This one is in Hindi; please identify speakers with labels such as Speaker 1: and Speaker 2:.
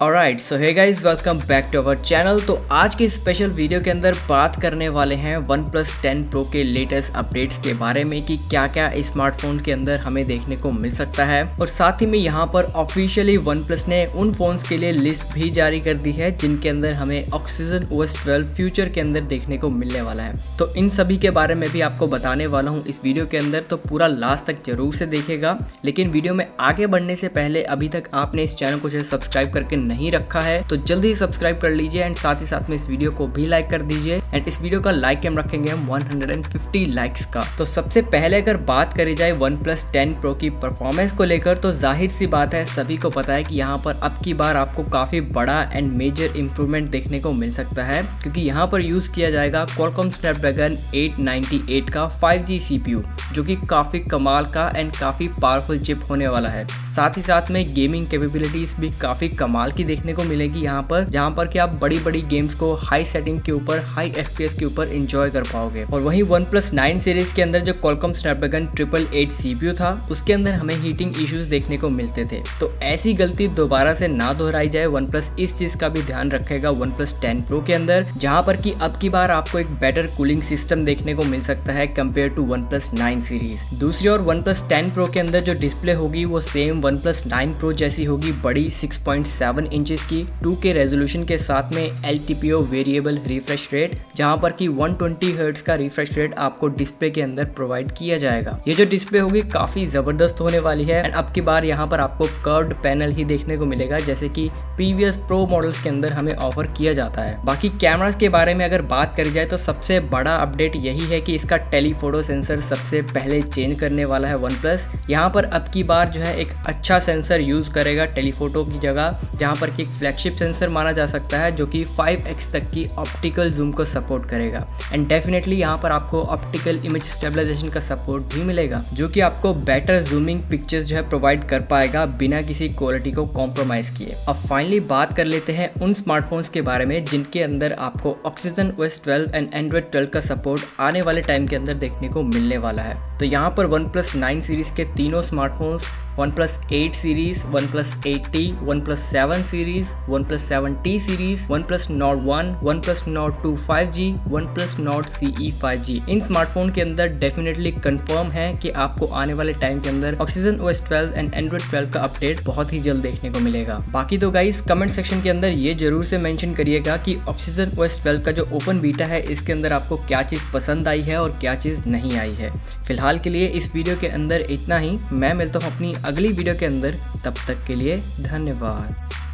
Speaker 1: Alright so hey guys, welcome back to our channel. तो आज के स्पेशल वीडियो के अंदर बात करने वाले हैं OnePlus 10 Pro के लेटेस्ट अपडेट्स के बारे में कि क्या क्या स्मार्टफोन के अंदर हमें देखने को मिल सकता है। और साथ ही में यहाँ पर ऑफिशियली OnePlus ने उन फोन्स के लिए लिस्ट भी जारी कर दी है जिनके अंदर हमें OxygenOS 12 फ्यूचर के अंदर देखने को मिलने वाला है। तो इन सभी के बारे में भी आपको बताने वाला हूँ इस वीडियो के अंदर, तो पूरा लास्ट तक जरूर से देखेगा। लेकिन वीडियो में आगे बढ़ने से पहले अभी तक आपने इस चैनल को सब्सक्राइब करके नहीं रखा है तो जल्दी सब्सक्राइब कर लीजिए एंड साथ ही साथ में इस वीडियो को भी लाइक कर दीजिए। एंड इस वीडियो का लाइक हम रखेंगे हम 150 लाइक्स का। तो सबसे पहले अगर बात करी जाए OnePlus 10 Pro की परफॉर्मेंस को लेकर, तो जाहिर सी बात है सभी को पता है कि यहाँ पर अब की बार आपको काफी बड़ा एंड मेजर इंप्रूवमेंट देखने को मिल सकता है, क्योंकि यहाँ पर यूज किया जाएगा Qualcomm Snapdragon 898 का 5G CPU, जो कि काफी कमाल का एंड काफी पावरफुल चिप होने वाला है। साथ ही साथ में गेमिंग कैपेबिलिटीज भी काफी कमाल की देखने को मिलेगी यहाँ पर, जहाँ पर कि आप बड़ी बड़ी गेम्स को हाई सेटिंग के ऊपर, हाई FPS के ऊपर एंजॉय कर पाओगे। और वहीं OnePlus 9 सीरीज के अंदर जो Qualcomm Snapdragon 888 CPU था, उसके अंदर हमें हीटिंग इश्यूज देखने को मिलते थे। तो ऐसी गलती दोबारा से ना दोहराई जाए, OnePlus इस चीज का भी ध्यान रखेगा OnePlus 10 Pro के अंदर, जहाँ पर कि अब की बार आपको एक बेटर कूलिंग सिस्टम देखने को मिल सकता है कंपेयर टू OnePlus 9 सीरीज। दूसरी ओर OnePlus 10 Pro के अंदर जो डिस्प्ले होगी वो सेम OnePlus 9 Pro जैसी होगी, बड़ी 6.7 इंचेस की 2K रेजोल्यूशन के साथ में LTPO वेरिएबल रिफ्रेश रेट, जहां पर कि 120 हर्ट्ज का रिफ्रेश रेट आपको डिस्प्ले के अंदर प्रोवाइड किया जाएगा। ये जो डिस्प्ले होगी काफी जबरदस्त होने वाली है एंड अब की बार यहाँ पर आपको कर्व्ड पैनल ही देखने को मिलेगा, जैसे कि प्रीवियस प्रो मॉडल्स के अंदर हमें ऑफर किया जाता है। बाकी कैमरास के बारे में अगर बात करी जाए तो सबसे बड़ा अपडेट यही है कि इसका टेलीफोटो सेंसर सबसे पहले चेंज करने वाला है OnePlus। यहाँ पर अब की बार जो है एक अच्छा सेंसर यूज करेगा टेलीफोटो की जगह, जहाँ पर कि एक फ्लैगशिप सेंसर माना जा सकता है जो कि 5x तक की ऑप्टिकल जूम को सपोर्ट करेगा। एंड डेफिनेटली यहाँ पर आपको ऑप्टिकल इमेज स्टेबलाइजेशन का सपोर्ट भी मिलेगा, जो कि आपको बेटर जूमिंग पिक्चर्स जो है प्रोवाइड कर पाएगा बिना किसी क्वालिटी को कॉम्प्रोमाइज किए। अब फाइनली बात कर लेते हैं उन स्मार्टफोन्स के बारे में जिनके अंदर आपको OxygenOS 12 एंड Android 12 का सपोर्ट आने वाले टाइम के अंदर देखने को मिलने वाला है। तो यहाँ पर OnePlus 9 सीरीज के तीनों smartphones, OnePlus 8 series, OnePlus 8T, OnePlus 7 series, OnePlus 7T series, OnePlus Nord 1, OnePlus Nord 2 5G, OnePlus Nord CE 5G, इन स्मार्टफोन के अंदर डेफिनेटली कंफर्म है कि आपको आने वाले टाइम के अंदर OxygenOS 12 एंड Android 12 का अपडेट बहुत ही जल्द देखने को मिलेगा। बाकी तो गाइस कमेंट सेक्शन के अंदर ये जरूर से मेंशन करिएगा कि OxygenOS 12 का जो ओपन बीटा है इसके अंदर आपको क्या चीज़ पसंद आई है और क्या चीज़ नहीं आई है। फिलहाल के लिए इस वीडियो के अंदर इतना ही। मैं मिलता हूँ अपनी अगली वीडियो के अंदर, तब तक के लिए धन्यवाद।